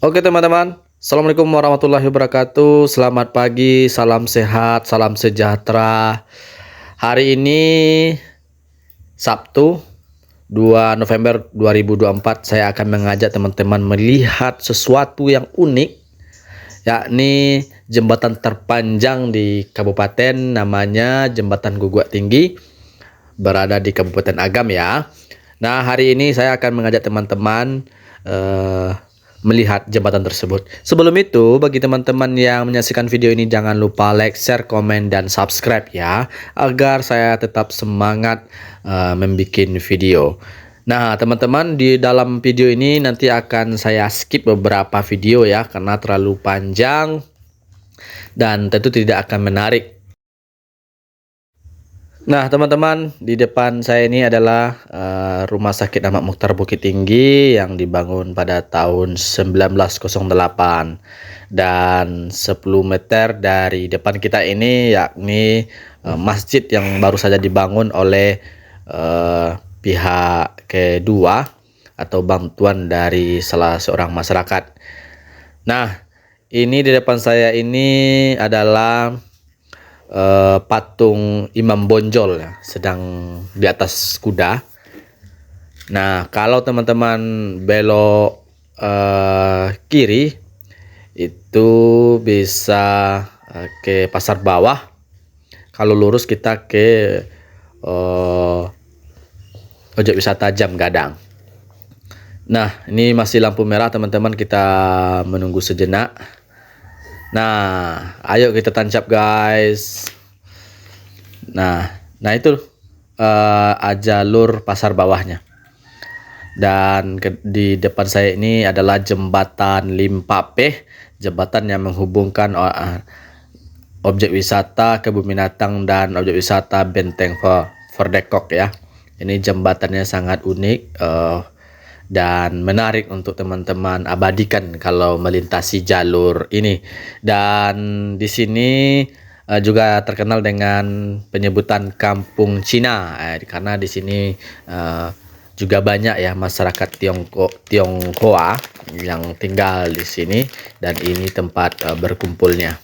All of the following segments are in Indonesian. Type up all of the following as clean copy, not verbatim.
Oke teman-teman, Assalamualaikum warahmatullahi wabarakatuh. Selamat pagi, salam sehat, salam sejahtera. Hari ini Sabtu 2 November 2024, saya akan mengajak teman-teman melihat sesuatu yang unik, yakni jembatan terpanjang di kabupaten, namanya Jembatan Guguak Tinggi, berada di Kabupaten Agam ya. Nah, hari ini saya akan mengajak teman-teman melihat jembatan tersebut. Sebelum itu, bagi teman-teman yang menyaksikan video ini, jangan lupa like, share, komen, dan subscribe ya, agar saya tetap semangat membuat video. Nah, teman-teman, di dalam video ini nanti akan saya skip beberapa video ya, karena terlalu panjang dan tentu tidak akan menarik. Nah, teman-teman, di depan saya ini adalah Rumah Sakit Ahmad Mukhtar Bukit Tinggi yang dibangun pada tahun 1908. Dan 10 meter dari depan kita ini yakni masjid yang baru saja dibangun oleh pihak kedua atau bantuan dari salah seorang masyarakat. Nah, ini di depan saya ini adalah patung Imam Bonjol ya, sedang di atas kuda. Nah, kalau teman-teman belok kiri itu bisa ke Pasar Bawah. Kalau lurus kita ke objek wisata Jam Gadang. Nah, ini masih lampu merah teman-teman, kita menunggu sejenak. Nah, ayo kita tancap guys. Nah itu jalur pasar bawahnya. Dan di depan saya ini adalah jembatan Limpape, jembatan yang menghubungkan objek wisata Kebun Binatang dan objek wisata Benteng Verdekok ya. Ini jembatannya sangat unik dan menarik untuk teman-teman abadikan kalau melintasi jalur ini. Dan di sini juga terkenal dengan penyebutan Kampung Cina karena di sini juga banyak ya masyarakat Tionghoa yang tinggal di sini, dan ini tempat berkumpulnya.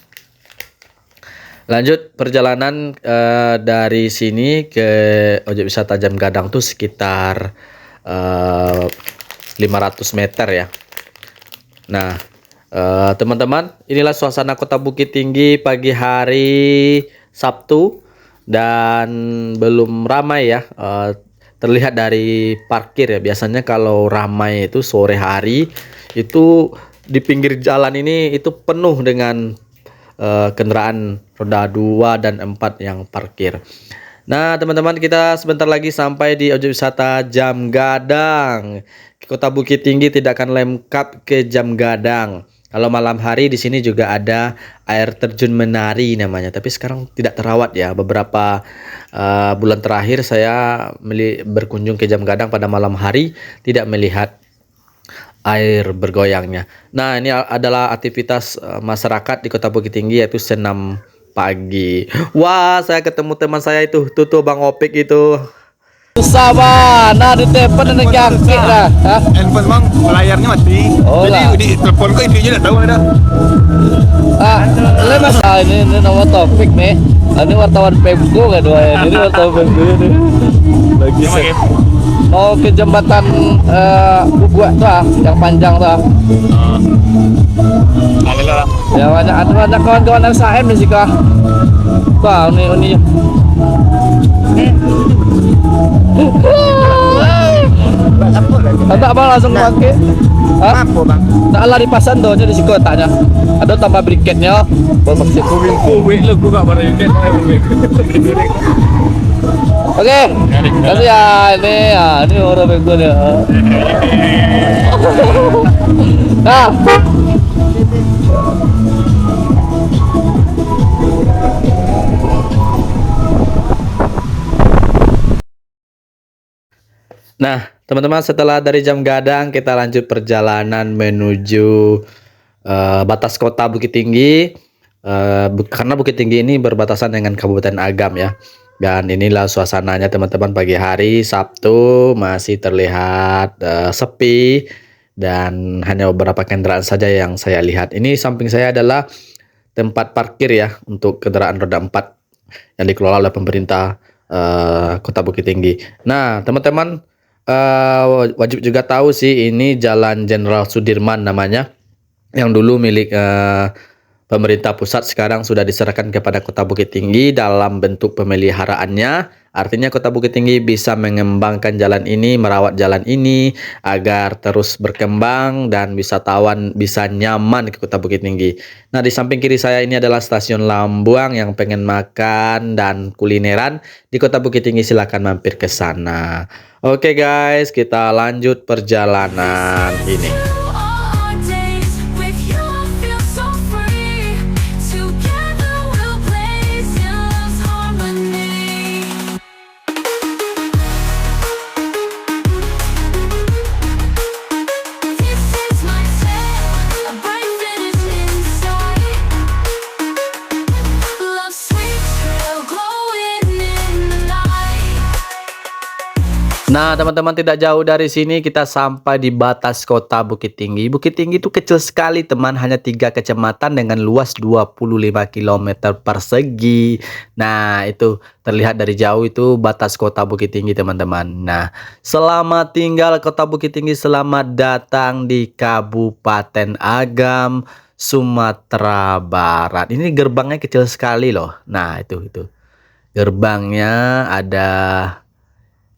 Lanjut perjalanan dari sini ke objek wisata Jam Gadang tuh sekitar 500 meter ya. Nah, teman-teman, inilah suasana Kota Bukit Tinggi pagi hari Sabtu, dan belum ramai ya. Terlihat dari parkir ya. Biasanya kalau ramai itu sore hari, itu di pinggir jalan ini itu penuh dengan kendaraan roda 2 dan 4 yang parkir. Nah, teman-teman, kita sebentar lagi sampai di objek wisata Jam Gadang. Kota Bukit Tinggi tidak akan lengkap ke Jam Gadang kalau malam hari. Di sini juga ada air terjun menari namanya, tapi sekarang tidak terawat ya. Beberapa bulan terakhir saya berkunjung ke Jam Gadang pada malam hari, tidak melihat air bergoyangnya. Nah, ini adalah aktivitas masyarakat di Kota Bukit Tinggi, yaitu senam pagi. Wah, saya ketemu teman saya itu, tuh Bang Opik itu. Susah bang, nah di telepon ada jangkrik lah. Handphone bang, layarnya mati. Oh, jadi lah. di telepon kok intinya tidak tahu ada. Ini masalah ini nama Topik nih. Ini wartawan Pemko kan doain. Ini wartawan Pemko ini. Lagi mau ke jembatan Guguak tuh yang panjang tuh. Alhamdulillah. Ya banyak kawan-kawan SAM di sini kah. Wah, ini. Tak bang langsung pakai. Apa bang? Tak lah dipasang tuh di si kotaknya. Ada tambah briketnya. Bermaksud Kuwi lu gua gak pernah bikin. Oke, kasih ya ini orang bego ya. Nah, teman-teman, setelah dari Jam Gadang kita lanjut perjalanan menuju batas kota Bukit Tinggi. Karena Bukit Tinggi ini berbatasan dengan Kabupaten Agam ya. Dan inilah suasananya teman-teman pagi hari Sabtu, masih terlihat sepi dan hanya beberapa kendaraan saja yang saya lihat. Ini samping saya adalah tempat parkir ya untuk kendaraan roda 4 yang dikelola oleh pemerintah Kota Bukit Tinggi. Nah, teman-teman wajib juga tahu sih, ini Jalan Jenderal Sudirman namanya, yang dulu milik pemerintah pusat, sekarang sudah diserahkan kepada Kota Bukit Tinggi dalam bentuk pemeliharaannya. Artinya Kota Bukit Tinggi bisa mengembangkan jalan ini, merawat jalan ini agar terus berkembang dan wisatawan bisa nyaman ke Kota Bukit Tinggi. Nah, di samping kiri saya ini adalah stasiun Lambuang. Yang pengen makan dan kulineran di Kota Bukit Tinggi silakan mampir ke sana. Oke guys, kita lanjut perjalanan ini. Nah, teman-teman, tidak jauh dari sini kita sampai di batas Kota Bukit Tinggi. Bukit Tinggi itu kecil sekali, teman. Hanya 3 kecamatan dengan luas 25 km persegi. Nah, itu terlihat dari jauh, itu batas Kota Bukit Tinggi, teman-teman. Nah, selamat tinggal Kota Bukit Tinggi. Selamat datang di Kabupaten Agam, Sumatera Barat. Ini gerbangnya kecil sekali loh. Nah, itu. Gerbangnya ada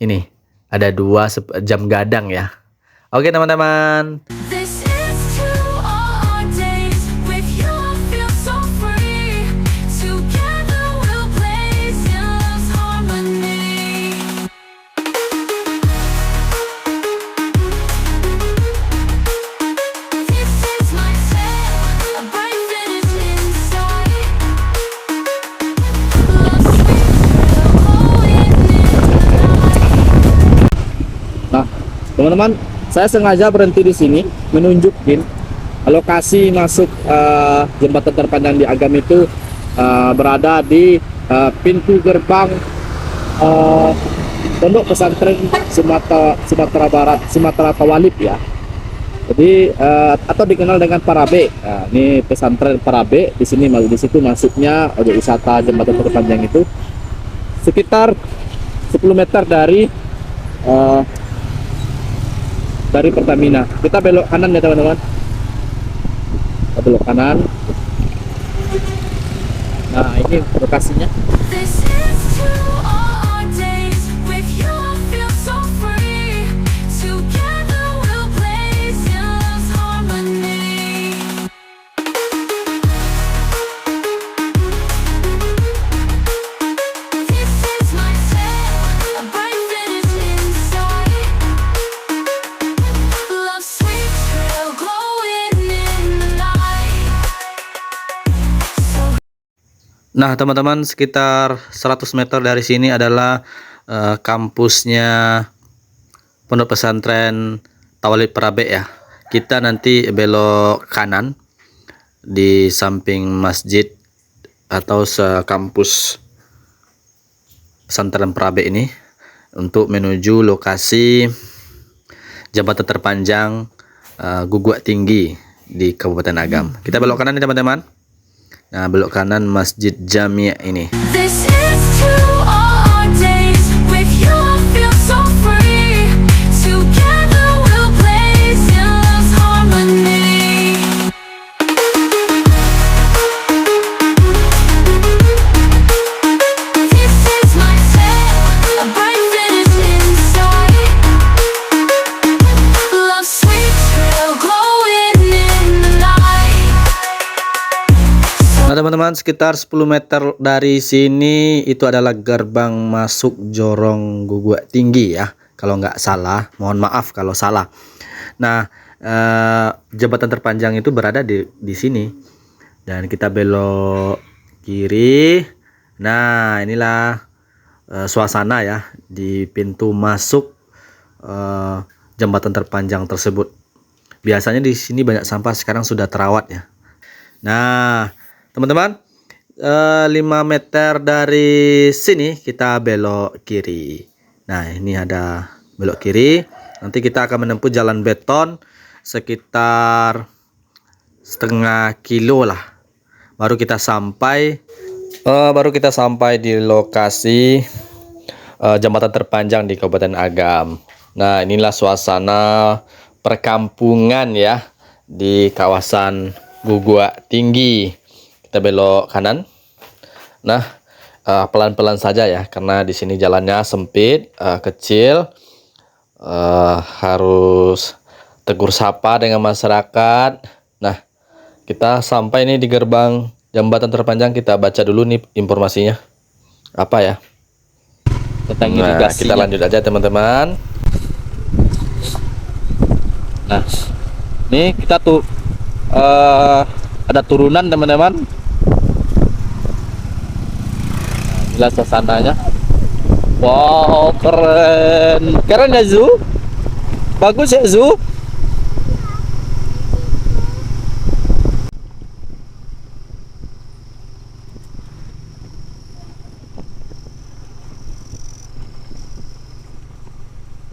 ini. Ada 2 jam gadang ya. Oke teman-teman. Teman-teman, saya sengaja berhenti di sini menunjukin lokasi masuk jembatan terpanjang di Agam itu berada di pintu gerbang Pondok Pesantren Sumatera Barat, Sumatera Tawalib ya. Jadi atau dikenal dengan Parabe. Nah, ini pesantren Parabe di sini, di situ masuknya objek wisata jembatan terpanjang itu sekitar 10 meter dari Pertamina. Kita belok kanan ya teman-teman. Kita belok kanan. Nah, ini lokasinya. Nah teman-teman, sekitar 100 meter dari sini adalah kampusnya Pondok Pesantren Tawalib Parabe ya. Kita nanti belok kanan di samping masjid atau kampus pesantren Parabe ini untuk menuju lokasi jembatan terpanjang Guguak Tinggi di Kabupaten Agam. Kita belok kanan nih teman-teman. Nah, belok kanan Masjid Jami' ini. Nah teman-teman, sekitar 10 meter dari sini itu adalah gerbang masuk Jorong Guguak Tinggi ya, kalau nggak salah. Mohon maaf kalau salah. Nah, jembatan terpanjang itu berada di sini, dan kita belok kiri. Nah, inilah suasana ya di pintu masuk jembatan terpanjang tersebut. Biasanya di sini banyak sampah, sekarang sudah terawat ya. Nah teman-teman, 5 meter dari sini kita belok kiri. Nah, ini ada belok kiri. Nanti kita akan menempuh jalan beton sekitar setengah kilo lah. Baru kita sampai di lokasi jembatan terpanjang di Kabupaten Agam. Nah, inilah suasana perkampungan ya di kawasan Gugua Tinggi. Kita belok kanan. Nah, pelan-pelan saja ya, karena di sini jalannya sempit, kecil. Harus tegur sapa dengan masyarakat. Nah, kita sampai nih di gerbang jembatan terpanjang. Kita baca dulu nih informasinya apa ya tentang irigasinya. Kita lanjut aja teman-teman. Nah, ini kita tuh ada turunan teman-teman. Inilah suasananya. Wow, keren. Keren ya Zu? Bagus ya Zu?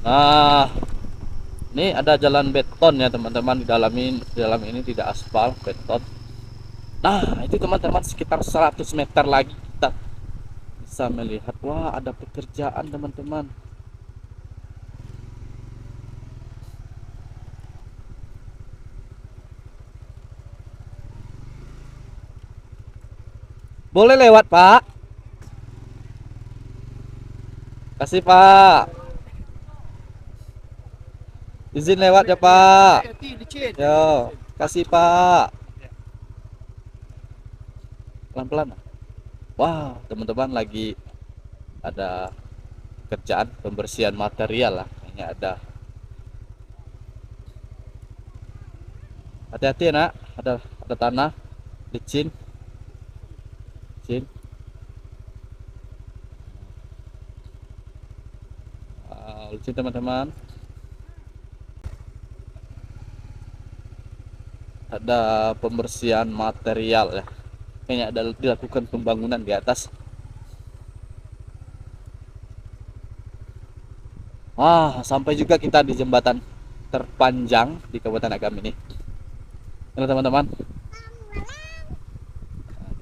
Nah, ini ada jalan beton ya teman-teman. Di dalam ini tidak aspal, beton. Nah, itu teman-teman sekitar 100 meter lagi kita bisa melihat, wah, ada pekerjaan teman-teman. Boleh lewat, Pak? Kasih, Pak. Izin lewat ya, Pak. Yo, kasih, Pak. Pelan-pelan. Wah, teman-teman, lagi ada kerjaan pembersihan material lah. Kayaknya ada. Hati-hati ya, Nak. Ada tanah, licin. Licin teman-teman. Ada pembersihan material ya. Kayaknya ada dilakukan pembangunan di atas. Sampai juga kita di jembatan terpanjang di Kabupaten Agam ini. Ini teman-teman.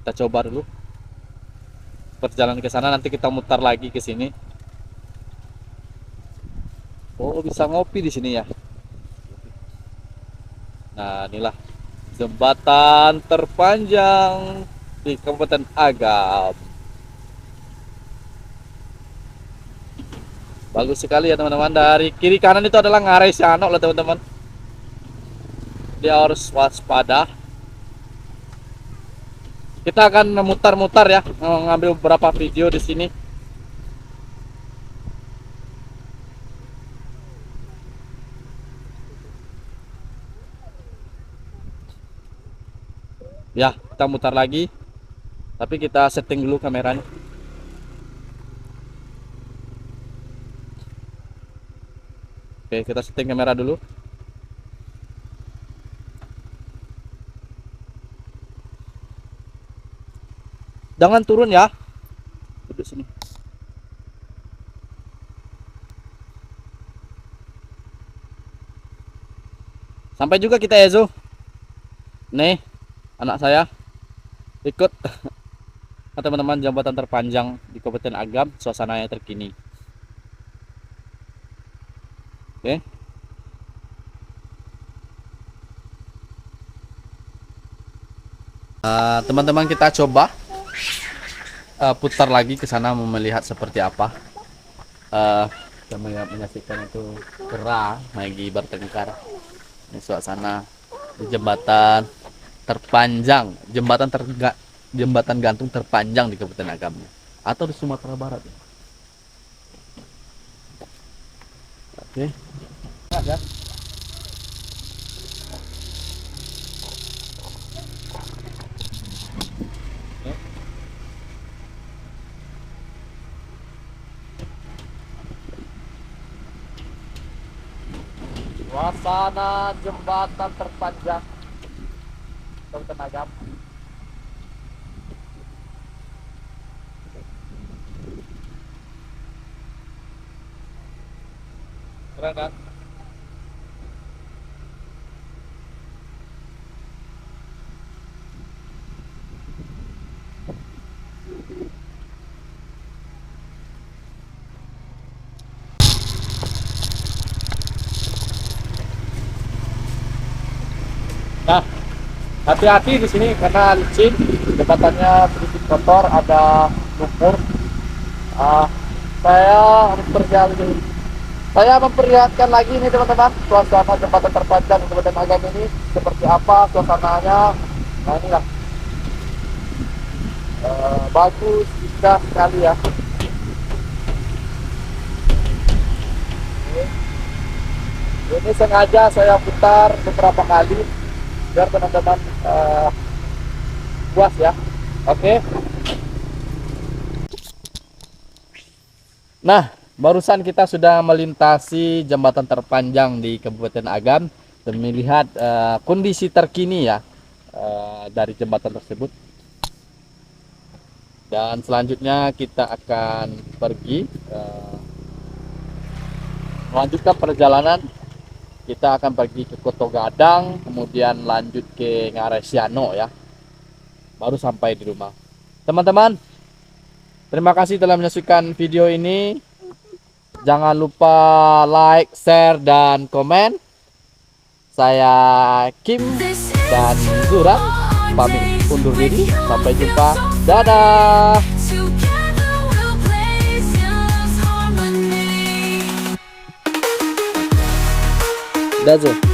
Kita coba dulu perjalanan ke sana, nanti kita mutar lagi ke sini. Oh, bisa ngopi di sini ya. Nah, inilah jembatan terpanjang di Kabupaten Agam. Bagus sekali ya teman-teman. Dari kiri kanan itu adalah Ngarai Sianok loh teman-teman. Dia harus waspada. Kita akan memutar-mutar ya, mengambil beberapa video di sini. Ya, kita mutar lagi. Tapi kita setting dulu kameranya. Oke, kita setting kamera dulu. Jangan turun ya. Duduk sini. Sampai juga kita ya, Zo. Nih, anak saya ikut teman-teman jembatan terpanjang di Kabupaten Agam, suasananya terkini. Oke. Teman-teman, kita coba putar lagi ke sana melihat seperti apa. Kita menyaksikan itu kera lagi bertengkar. Ini suasana di jembatan terpanjang, jembatan gantung terpanjang di Kabupaten Agam atau di Sumatera Barat ya. Oke. Ya. Suasana jembatan terpanjang Kabupaten Agam. Keren kan? Hati-hati di sini karena licin, jembatannya sedikit kotor, ada lumpur. Saya memperlihatkan lagi ini teman-teman, suasana jembatan terpanjang Kabupaten Agam ini seperti apa suasananya. Nah inilah, bagus, indah sekali ya. Ini sengaja saya putar beberapa kali biar teman-teman puas ya. Oke. Nah, barusan kita sudah melintasi jembatan terpanjang di Kabupaten Agam dan melihat kondisi terkini ya dari jembatan tersebut. Dan selanjutnya kita akan pergi melanjutkan perjalanan. Kita akan pergi ke Koto Gadang, kemudian lanjut ke Ngaresiano ya. Baru sampai di rumah. Teman-teman, terima kasih telah menyaksikan video ini. Jangan lupa like, share, dan komen. Saya Kim dan Zura pamit undur diri. Sampai jumpa. Dadah. Dadah.